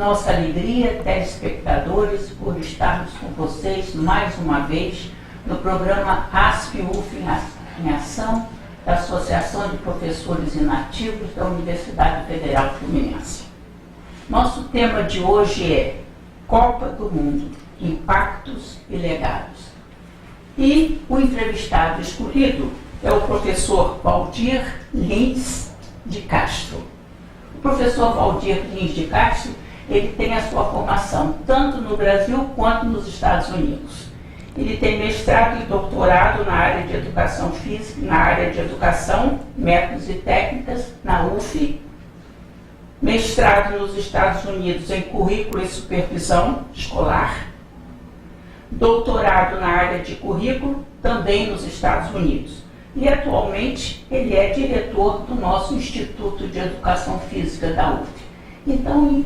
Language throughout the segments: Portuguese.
nossa alegria, telespectadores, por estarmos com vocês mais uma vez no programa ASP-UF em Ação, da Associação de Professores Inativos da Universidade Federal Fluminense. Nosso tema de hoje é Copa do Mundo, Impactos e Legados. E o entrevistado escolhido é o professor Valdir Lins de Castro. O professor Valdir Lins de Castro, ele tem a sua formação tanto no Brasil quanto nos Estados Unidos. Ele tem mestrado e doutorado na área de Educação Física, na área de Educação, Métodos e Técnicas, na UF, mestrado nos Estados Unidos em Currículo e Supervisão Escolar, doutorado na área de Currículo, também nos Estados Unidos. E atualmente ele é diretor do nosso Instituto de Educação Física da UF. Então,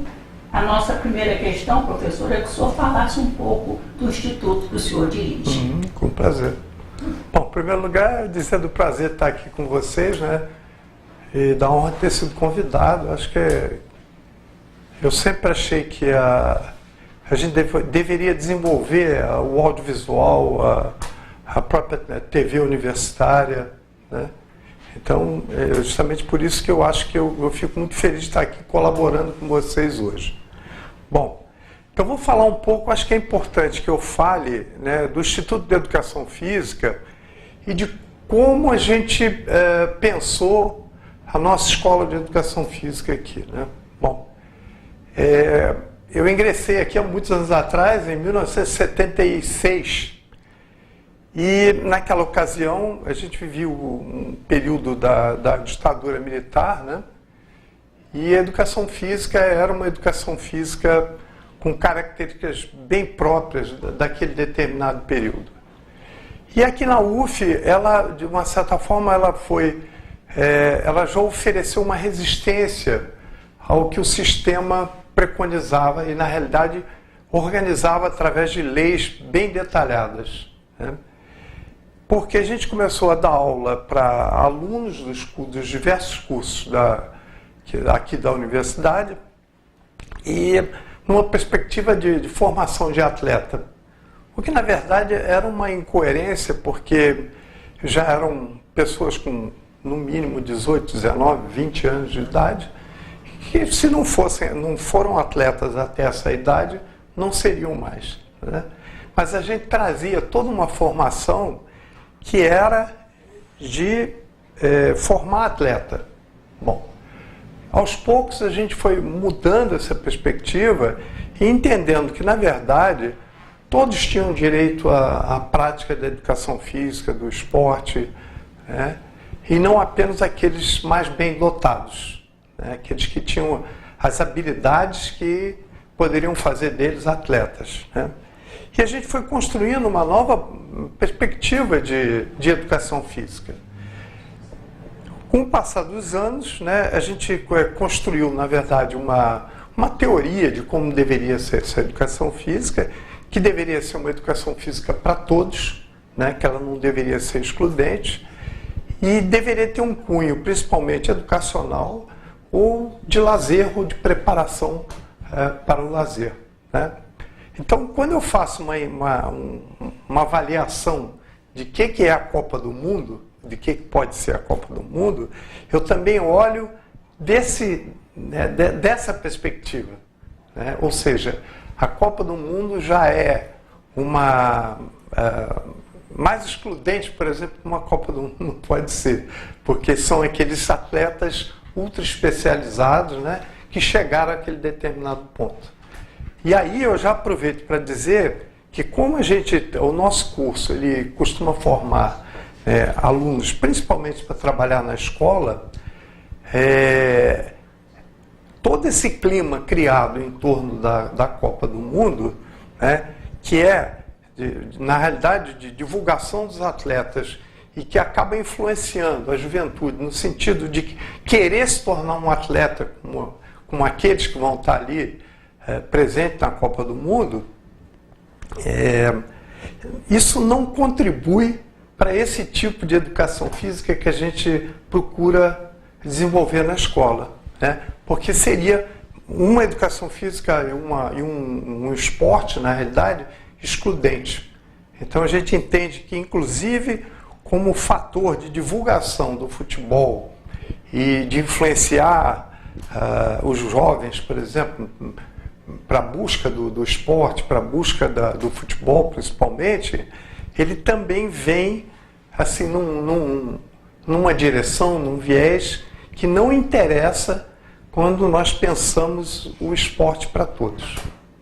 a nossa primeira questão, professor, é que o senhor falasse um pouco do Instituto que o senhor dirige. Com prazer. Bom, em primeiro lugar, dizer do prazer estar aqui com vocês, né? E da honra de ter sido convidado. Acho que eu sempre achei que a gente deveria desenvolver o audiovisual, a própria TV universitária, né? Então, é justamente por isso que eu acho que eu fico muito feliz de estar aqui colaborando com vocês hoje. Bom, então vou falar um pouco, acho que é importante que eu fale, né, do Instituto de Educação Física e de como a gente pensou a nossa escola de educação física aqui, né? Bom, eu ingressei aqui há muitos anos atrás, em 1976, e naquela ocasião a gente vivia um período da ditadura militar, né? E a educação física era uma educação física com características bem próprias daquele determinado período. E aqui na UF, ela, de uma certa forma, ela já ofereceu uma resistência ao que o sistema preconizava e, na realidade, organizava através de leis bem detalhadas, né? Porque a gente começou a dar aula para alunos dos diversos cursos aqui da universidade e numa perspectiva de formação de atleta. O que, na verdade, era uma incoerência, porque já eram pessoas com, no mínimo, 18, 19, 20 anos de idade, que se não foram atletas até essa idade, não seriam mais, né? Mas a gente trazia toda uma formação que era de formar atleta. Bom, aos poucos a gente foi mudando essa perspectiva e entendendo que, na verdade, todos tinham direito à prática da educação física, do esporte, né? E não apenas aqueles mais bem dotados, né? Aqueles que tinham as habilidades que poderiam fazer deles atletas, né? E a gente foi construindo uma nova perspectiva de educação física. Com o passar dos anos, né, a gente construiu, na verdade, uma teoria de como deveria ser essa educação física, que deveria ser uma educação física para todos, né, que ela não deveria ser excludente, e deveria ter um cunho, principalmente educacional, ou de lazer, ou de preparação para o lazer, né? Então, quando eu faço uma avaliação de que é a Copa do Mundo, de que pode ser a Copa do Mundo, eu também olho dessa perspectiva, né? Ou seja, a Copa do Mundo já é mais excludente, por exemplo, que uma Copa do Mundo não pode ser, porque são aqueles atletas ultra especializados, né, que chegaram àquele determinado ponto. E aí eu já aproveito para dizer que como o nosso curso ele costuma formar alunos, principalmente para trabalhar na escola, todo esse clima criado em torno da Copa do Mundo, né, que na realidade, de divulgação dos atletas e que acaba influenciando a juventude no sentido de querer se tornar um atleta como aqueles que vão estar ali presentes na Copa do Mundo, isso não contribui para esse tipo de educação física que a gente procura desenvolver na escola, né? Porque seria uma educação física e um esporte, na realidade, excludente. Então a gente entende que, inclusive, como fator de divulgação do futebol e de influenciar os jovens, por exemplo, para a busca do esporte, para a busca do futebol principalmente, ele também vem assim numa direção, num viés que não interessa quando nós pensamos o esporte para todos.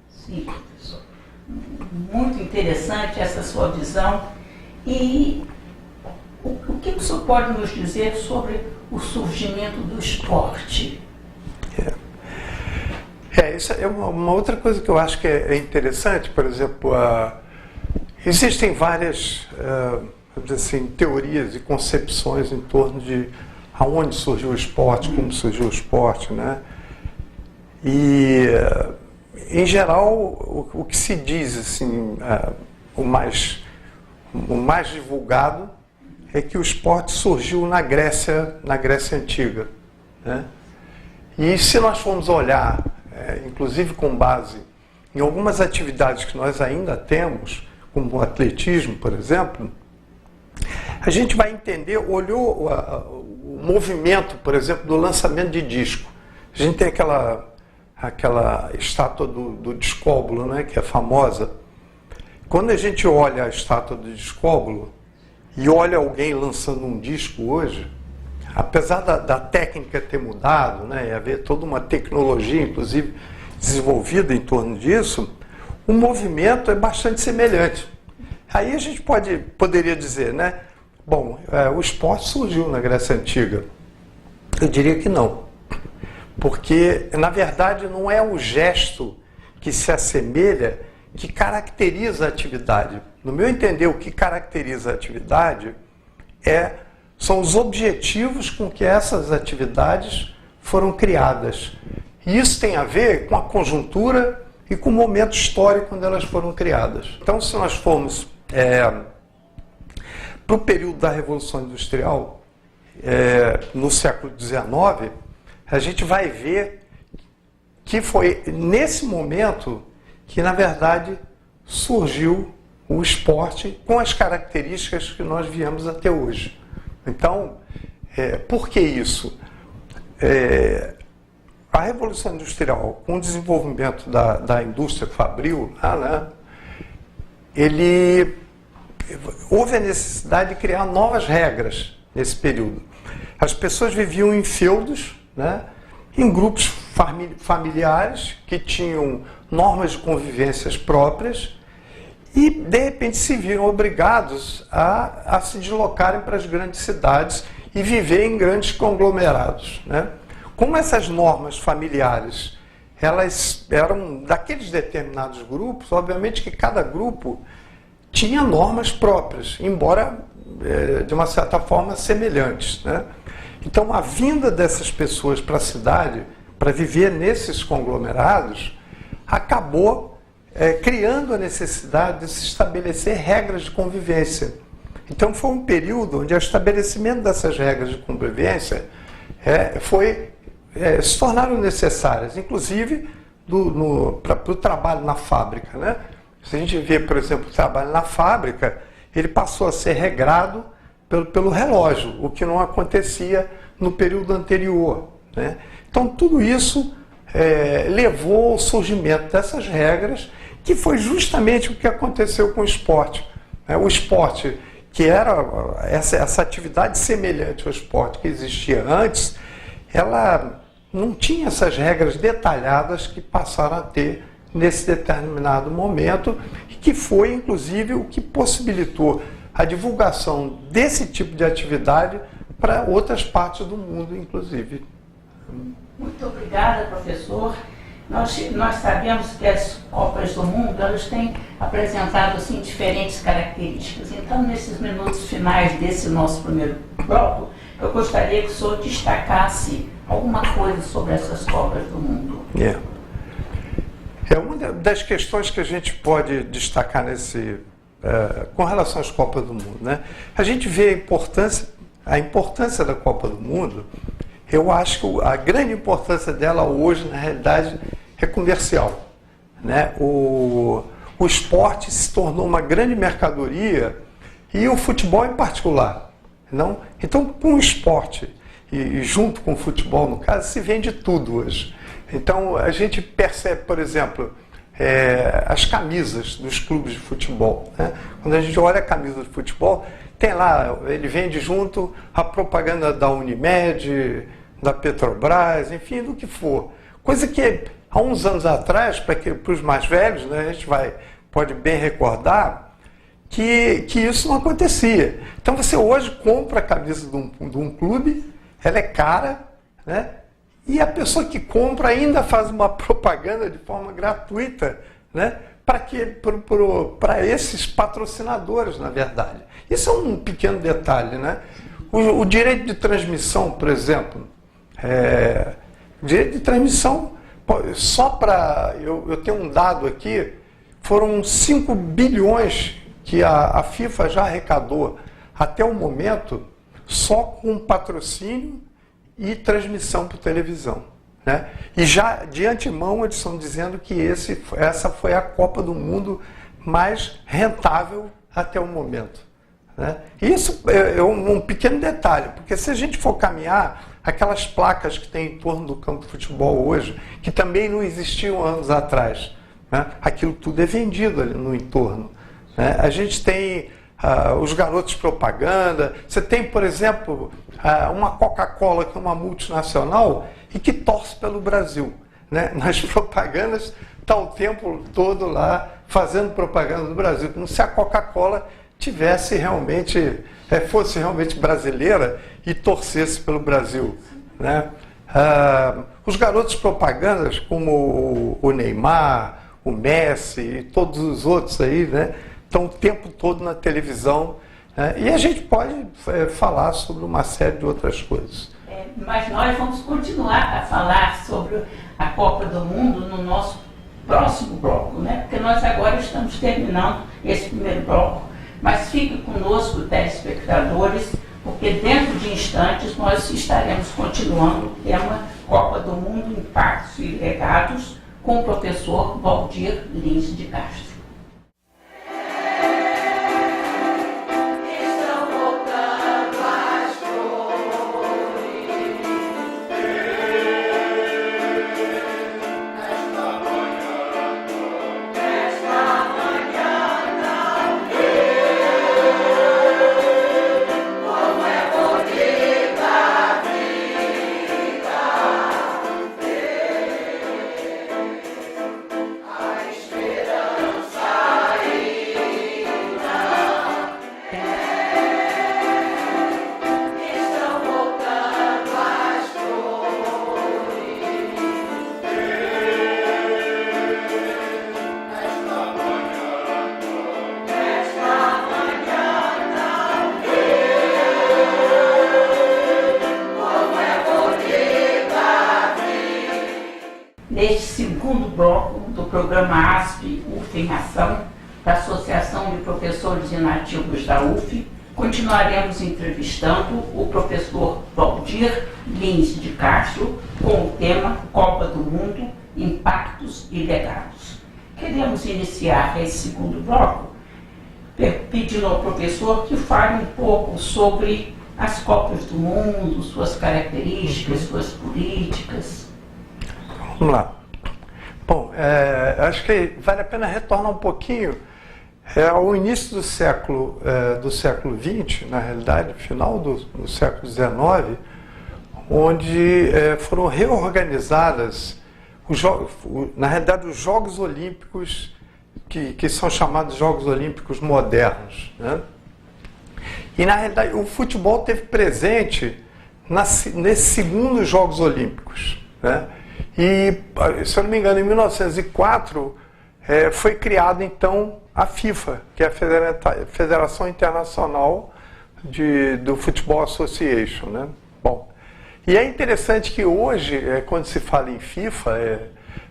Sim, professor. Muito interessante essa sua visão. E o que o senhor pode nos dizer sobre o surgimento do esporte? Isso é uma outra coisa que eu acho que é interessante. Por exemplo, existem várias vamos dizer assim, teorias e concepções em torno de aonde surgiu o esporte, como surgiu o esporte, né? E, em geral, o que se diz, assim, o mais divulgado é que o esporte surgiu na Grécia Antiga, né? E se nós formos olhar, inclusive com base em algumas atividades que nós ainda temos, como o atletismo, por exemplo, a gente vai entender, olhou o movimento, por exemplo, do lançamento de disco. A gente tem aquela estátua do Discóbulo, né, que é famosa. Quando a gente olha a estátua do Discóbulo e olha alguém lançando um disco hoje, apesar da técnica ter mudado, né, e haver toda uma tecnologia, inclusive, desenvolvida em torno disso, o movimento é bastante semelhante. Aí a gente poderia dizer, né, bom, o esporte surgiu na Grécia Antiga. Eu diria que não. Porque, na verdade, não é o gesto que se assemelha que caracteriza a atividade. No meu entender, o que caracteriza a atividade são os objetivos com que essas atividades foram criadas. E isso tem a ver com a conjuntura e com o momento histórico quando elas foram criadas. Então, se nós formos para o período da Revolução Industrial, no século XIX, a gente vai ver que foi nesse momento que, na verdade, surgiu o esporte com as características que nós viemos até hoje. Então, por que isso? A Revolução Industrial, com o desenvolvimento da indústria fabril, houve a necessidade de criar novas regras nesse período. As pessoas viviam em feudos, né, em grupos familiares que tinham normas de convivências próprias e, de repente, se viram obrigados a se deslocarem para as grandes cidades e viver em grandes conglomerados, né? Como essas normas familiares, elas eram daqueles determinados grupos, obviamente que cada grupo tinha normas próprias, embora de uma certa forma semelhantes, né? Então a vinda dessas pessoas para a cidade, para viver nesses conglomerados, acabou criando a necessidade de se estabelecer regras de convivência. Então foi um período onde o estabelecimento dessas regras de convivência se tornaram necessárias, inclusive para o trabalho na fábrica, né? Se a gente vê, por exemplo, o trabalho na fábrica, ele passou a ser regrado pelo relógio, o que não acontecia no período anterior, né? Então, tudo isso levou ao surgimento dessas regras, que foi justamente o que aconteceu com o esporte. O esporte, que era essa atividade semelhante ao esporte que existia antes, ela não tinha essas regras detalhadas que passaram a ter nesse determinado momento, e que foi, inclusive, o que possibilitou a divulgação desse tipo de atividade para outras partes do mundo, inclusive. Muito obrigada, professor. Nós sabemos que as Copas do Mundo, elas têm apresentado assim, diferentes características. Então, nesses minutos finais desse nosso primeiro bloco, eu gostaria que o senhor destacasse alguma coisa sobre essas Copas do Mundo. É uma das questões que a gente pode destacar com relação às Copas do Mundo, né? A gente vê a importância da Copa do Mundo, eu acho que a grande importância dela hoje, na realidade, é comercial, né? O esporte se tornou uma grande mercadoria e o futebol em particular. Não? Então, com o esporte e junto com o futebol, no caso, se vende tudo hoje. Então, a gente percebe, por exemplo, as camisas dos clubes de futebol, né? Quando a gente olha a camisa de futebol, tem lá, ele vende junto a propaganda da Unimed, da Petrobras, enfim, do que for. Coisa que há uns anos atrás, para os mais velhos, né, a gente pode bem recordar que isso não acontecia. Então você hoje compra a camisa de um clube, ela é cara, né? E a pessoa que compra ainda faz uma propaganda de forma gratuita, né? Para esses patrocinadores, na verdade. Isso é um pequeno detalhe, né? O direito de transmissão, por exemplo, direito de transmissão, só para... Eu tenho um dado aqui, foram 5 bilhões que a FIFA já arrecadou até o momento, só com patrocínio e transmissão por televisão, né? E já de antemão eles estão dizendo que essa foi a Copa do Mundo mais rentável até o momento, né? Isso é um pequeno detalhe, porque se a gente for caminhar, aquelas placas que tem em torno do campo de futebol hoje, que também não existiam anos atrás, né? Aquilo tudo é vendido ali no entorno, né? A gente tem os garotos propaganda, você tem, por exemplo, uma Coca-Cola, que é uma multinacional e que torce pelo Brasil, né? Nas propagandas está o tempo todo lá fazendo propaganda do Brasil, como se a Coca-Cola fosse realmente brasileira e torcesse pelo Brasil, né? Os garotos propagandas, como o Neymar, o Messi e todos os outros aí, né, estão o tempo todo na televisão, né? E a gente pode falar sobre uma série de outras coisas. Mas nós vamos continuar a falar sobre a Copa do Mundo no nosso próximo bloco, né? Porque nós agora estamos terminando esse primeiro bloco, mas fique conosco, telespectadores, porque dentro de instantes nós estaremos continuando o tema Copa do Mundo, Impactos e Legados, com o professor Valdir Lins de Castro. Neste segundo bloco do programa ASP UF em Ação, da Associação de Professores Inativos da UF, continuaremos entrevistando o professor Valdir Lins de Castro com o tema Copa do Mundo, Impactos e Legados. Queremos iniciar esse segundo bloco pedindo ao professor que fale um pouco sobre as Copas do Mundo, suas características, suas políticas. Vamos lá. Bom, acho que vale a pena retornar um pouquinho ao início do século XX, na realidade, final do século XIX, onde foram reorganizadas, na realidade, os Jogos Olímpicos, que são chamados Jogos Olímpicos modernos, né? E, na realidade, o futebol teve presente nesses segundos Jogos Olímpicos, né? E, se eu não me engano, em 1904 foi criada, então, a FIFA, que é a Federação Internacional do Football Association, né? Bom, e é interessante que hoje, quando se fala em FIFA,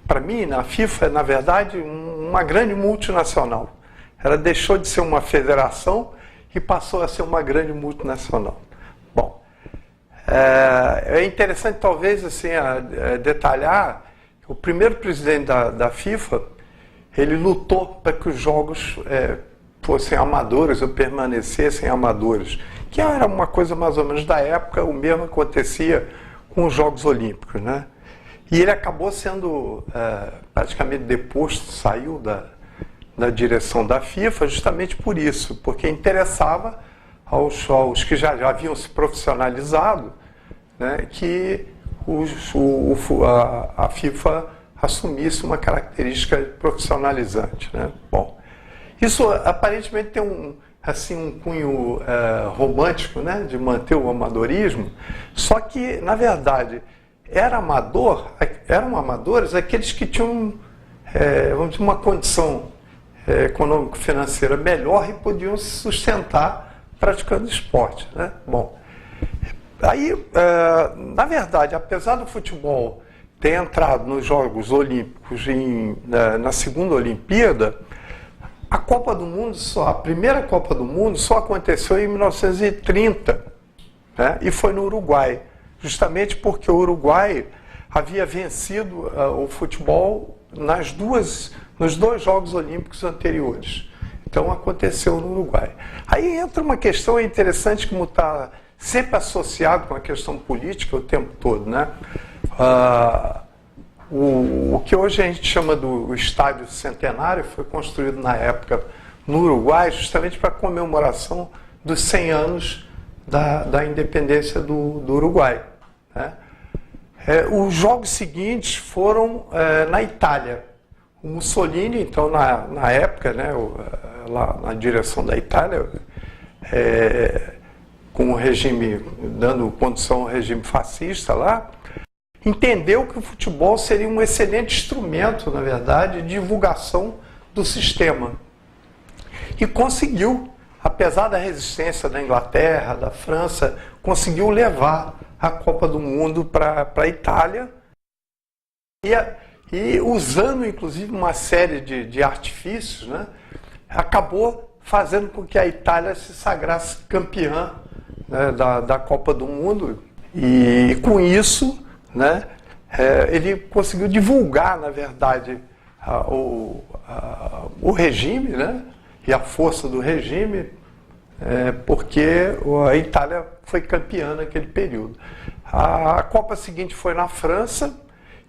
para mim, a FIFA é, na verdade, uma grande multinacional. Ela deixou de ser uma federação e passou a ser uma grande multinacional. Bom, É interessante, talvez, assim, detalhar que o primeiro presidente da FIFA, ele lutou para que os jogos fossem amadores ou permanecessem amadores, que era uma coisa mais ou menos da época. O mesmo acontecia com os Jogos Olímpicos, né? E ele acabou sendo praticamente deposto, saiu da direção da FIFA justamente por isso, porque interessava aos que já haviam se profissionalizado, né, que a FIFA assumisse uma característica profissionalizante, né? Bom, isso aparentemente tem um cunho romântico, né, de manter o amadorismo, só que, na verdade, eram amadores aqueles que tinham, vamos dizer, uma condição econômico-financeira melhor e podiam se sustentar praticando esporte, né? Bom, aí, na verdade, apesar do futebol ter entrado nos Jogos Olímpicos na segunda Olimpíada, a Copa do Mundo, a primeira Copa do Mundo só aconteceu em 1930, né? E foi no Uruguai, justamente porque o Uruguai havia vencido o futebol nos dois Jogos Olímpicos anteriores. Então aconteceu no Uruguai. Aí entra uma questão interessante, como está sempre associado com a questão política o tempo todo, né? O que hoje a gente chama do Estádio Centenário foi construído na época no Uruguai justamente para a comemoração dos 100 anos da independência do Uruguai, né? Os jogos seguintes foram na Itália. O Mussolini, então, na época, né, lá na direção da Itália, com o regime, dando condução ao regime fascista lá, entendeu que o futebol seria um excelente instrumento, na verdade, de divulgação do sistema. E conseguiu, apesar da resistência da Inglaterra, da França, conseguiu levar a Copa do Mundo para a Itália e usando, inclusive, uma série de artifícios, né, acabou fazendo com que a Itália se sagrasse campeã, né, da Copa do Mundo. E com isso, né, ele conseguiu divulgar, na verdade, o regime, né, e a força do regime, porque a Itália foi campeã naquele período. A Copa seguinte foi na França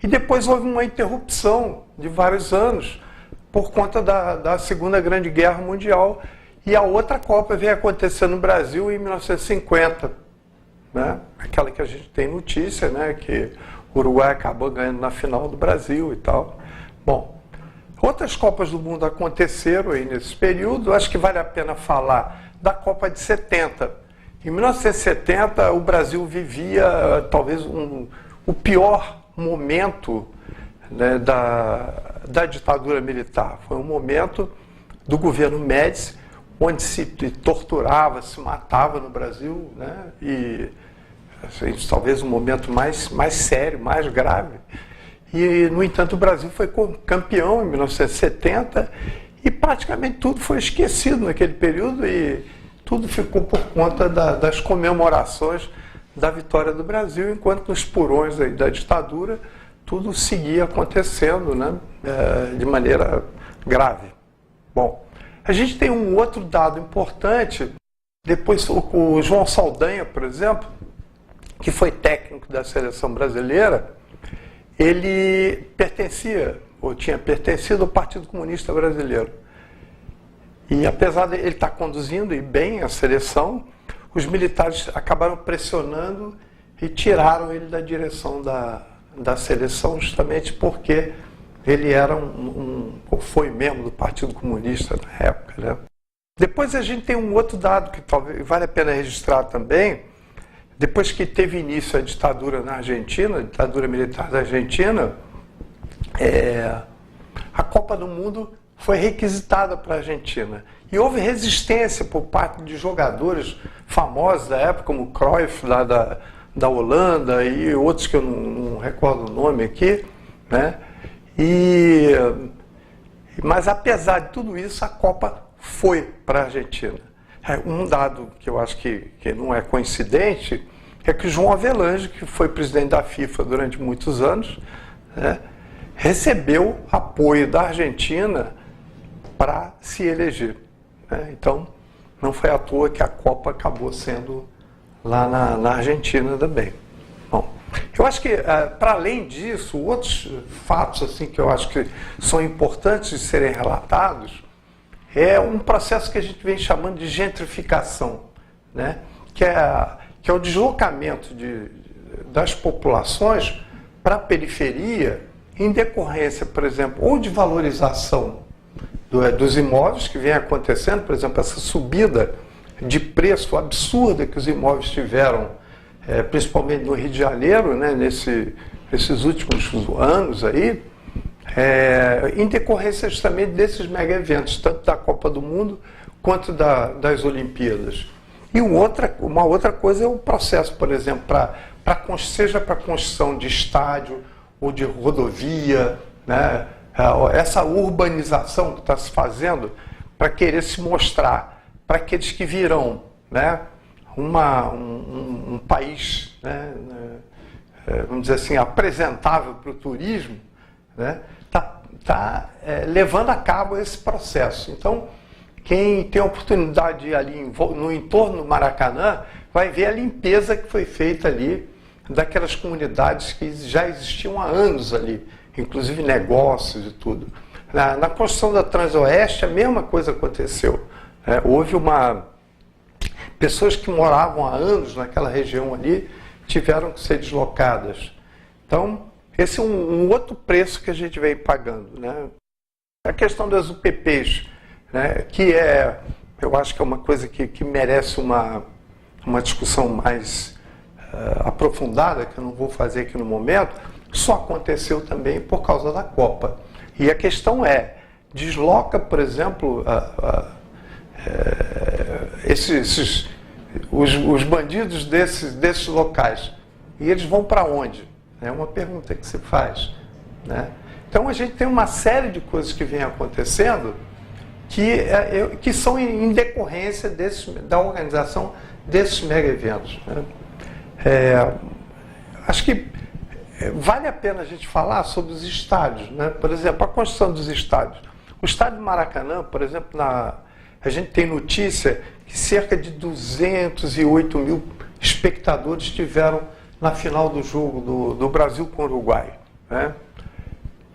e depois houve uma interrupção de vários anos por conta da Segunda Grande Guerra Mundial, e a outra Copa veio acontecer no Brasil em 1950, né? Aquela que a gente tem notícia, né, que o Uruguai acabou ganhando na final do Brasil e tal. Bom, outras Copas do Mundo aconteceram aí nesse período. Acho que vale a pena falar da Copa de 70. Em 1970, o Brasil vivia talvez o pior momento, né, da ditadura militar. Foi um momento do governo Médici, onde se torturava, se matava no Brasil, né, e assim, talvez um momento mais sério, mais grave. E, no entanto, o Brasil foi campeão em 1970 e praticamente tudo foi esquecido naquele período e tudo ficou por conta das comemorações da vitória do Brasil, enquanto nos porões aí da ditadura tudo seguia acontecendo, né, de maneira grave. Bom, a gente tem um outro dado importante. Depois o João Saldanha, por exemplo, que foi técnico da seleção brasileira, ele pertencia, ou tinha pertencido ao Partido Comunista Brasileiro. E apesar de ele estar conduzindo e bem a seleção, os militares acabaram pressionando e tiraram ele da direção da seleção, justamente porque ele era ou foi membro do Partido Comunista na época, né? Depois a gente tem um outro dado que talvez vale a pena registrar também. Depois que teve início a ditadura na Argentina, a ditadura militar da Argentina, a Copa do Mundo foi requisitada para a Argentina. E houve resistência por parte de jogadores famosos da época, como o Cruyff, lá da Holanda, e outros que eu não recordo o nome aqui, né? Mas apesar de tudo isso, a Copa foi para a Argentina. Um dado que eu acho que não é coincidente é que o João Avelange, que foi presidente da FIFA durante muitos anos, né, recebeu apoio da Argentina para se eleger. Né? Então, não foi à toa que a Copa acabou sendo lá na Argentina também. Bom, eu acho que, para além disso, outros fatos assim, que eu acho que são importantes de serem relatados é um processo que a gente vem chamando de gentrificação, né? que é o deslocamento das populações para a periferia em decorrência, por exemplo, ou de valorização dos imóveis que vem acontecendo, por exemplo, essa subida de preço absurda que os imóveis tiveram, principalmente no Rio de Janeiro, né, nesses últimos anos aí, em decorrência justamente desses mega eventos, tanto da Copa do Mundo quanto das Olimpíadas. E uma outra coisa é o processo, por exemplo, seja para a construção de estádio ou de rodovia, né, essa urbanização que está se fazendo para querer se mostrar para aqueles que virão, né, um país, né, vamos dizer assim, apresentável para o turismo, né, tá levando a cabo esse processo. Então, quem tem a oportunidade de ir ali no entorno do Maracanã vai ver a limpeza que foi feita ali daquelas comunidades que já existiam há anos ali, inclusive negócios e tudo. Na construção da Transoeste, a mesma coisa aconteceu. Houve pessoas que moravam há anos naquela região ali tiveram que ser deslocadas. Então, esse é um outro preço que a gente vem pagando, né? A questão das UPPs, né, que eu acho que é uma coisa que merece uma discussão mais aprofundada, que eu não vou fazer aqui no momento, só aconteceu também por causa da Copa. E a questão desloca, por exemplo, os bandidos desses locais. E eles vão para onde? É uma pergunta que se faz, né? Então a gente tem uma série de coisas que vem acontecendo que são em decorrência da organização desses mega eventos, né? Acho que vale a pena a gente falar sobre os estádios, né? Por exemplo, a construção dos estádios. O estádio do Maracanã, por exemplo, a gente tem notícia que cerca de 208 mil espectadores estiveram na final do jogo do Brasil com o Uruguai, né?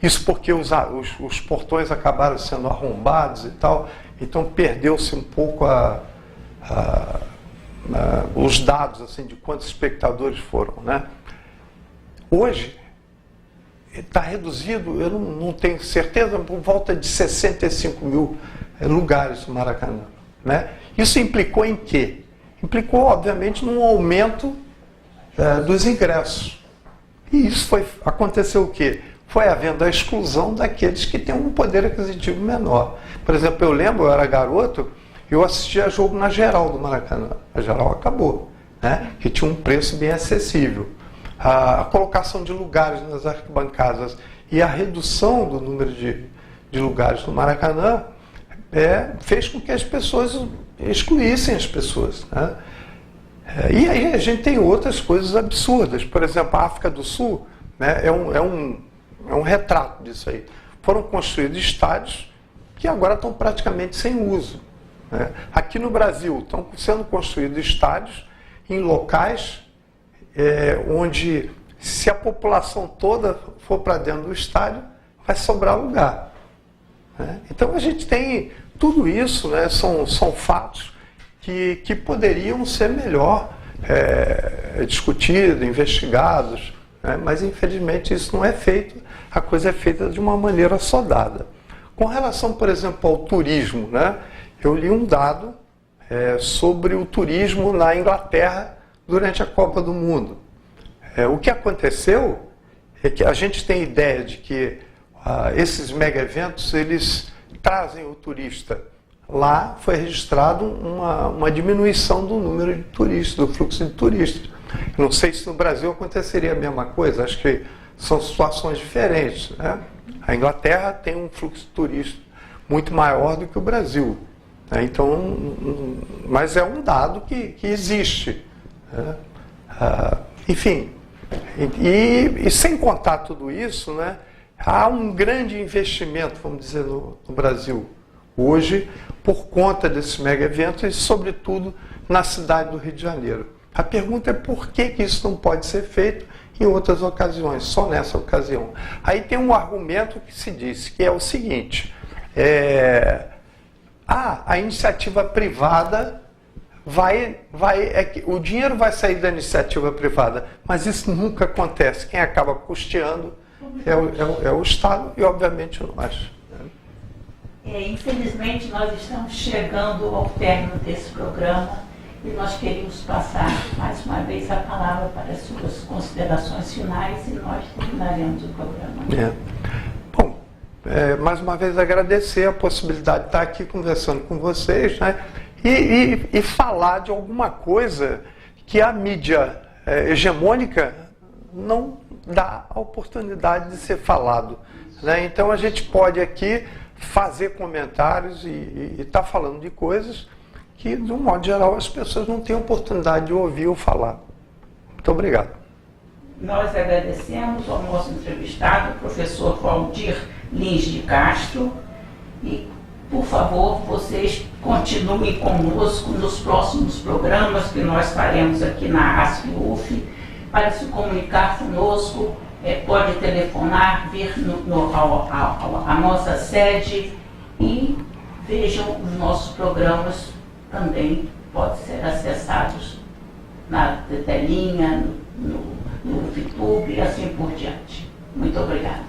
Isso porque os portões acabaram sendo arrombados e tal, então perdeu-se um pouco os dados assim, de quantos espectadores foram, né? Hoje está reduzido, eu não tenho certeza, por volta de 65 mil lugares no Maracanã, né? Isso implicou em quê? Implicou, obviamente, num aumento dos ingressos. E isso aconteceu o quê? Foi havendo a exclusão daqueles que têm um poder aquisitivo menor. Por exemplo, eu lembro, eu era garoto, eu assistia a jogo na Geral do Maracanã. A Geral acabou, né? Que tinha um preço bem acessível. A colocação de lugares nas arquibancadas e a redução do número de lugares no Maracanã fez com que as pessoas excluíssem as pessoas, né? E aí a gente tem outras coisas absurdas. Por exemplo, a África do Sul, né, é um retrato disso aí. Foram construídos estádios que agora estão praticamente sem uso, né? Aqui no Brasil estão sendo construídos estádios em locais onde, se a população toda for para dentro do estádio, vai sobrar lugar, né? Então a gente tem tudo isso, né, são fatos que poderiam ser melhor discutidos, investigados, né? Mas infelizmente isso não é feito, a coisa é feita de uma maneira sodada. Com relação, por exemplo, ao turismo, né, eu li um dado sobre o turismo na Inglaterra durante a Copa do Mundo. O que aconteceu é que a gente tem ideia de que esses mega eventos eles trazem o turista. Lá foi registrado uma diminuição do número de turistas, do fluxo de turistas. Não sei se no Brasil aconteceria a mesma coisa, acho que são situações diferentes, né? A Inglaterra tem um fluxo turístico muito maior do que o Brasil, né? Então, mas é um dado que existe, né? Enfim, e sem contar tudo isso, né, há um grande investimento, vamos dizer, no Brasil hoje, por conta desses mega eventos e, sobretudo, na cidade do Rio de Janeiro. A pergunta é por que isso não pode ser feito em outras ocasiões, só nessa ocasião. Aí tem um argumento que se diz, que é o seguinte, a iniciativa privada o dinheiro vai sair da iniciativa privada, mas isso nunca acontece. Quem acaba custeando é o Estado e, obviamente, nós. Infelizmente, nós estamos chegando ao término desse programa e nós queríamos passar mais uma vez a palavra para as suas considerações finais e nós terminaremos o programa. Bom, mais uma vez agradecer a possibilidade de estar aqui conversando com vocês, né? E falar de alguma coisa que a mídia hegemônica não dá a oportunidade de ser falado, né? Então a gente pode aqui fazer comentários e estar falando de coisas que, de um modo geral, as pessoas não têm oportunidade de ouvir ou falar. Muito obrigado. Nós agradecemos ao nosso entrevistado, o professor Valdir Lins de Castro, e, por favor, vocês continuem conosco nos próximos programas que nós faremos aqui na ASP-UF. Para se comunicar conosco, pode telefonar, vir à nossa sede e vejam os nossos programas também, podem ser acessados na telinha, no YouTube e assim por diante. Muito obrigada.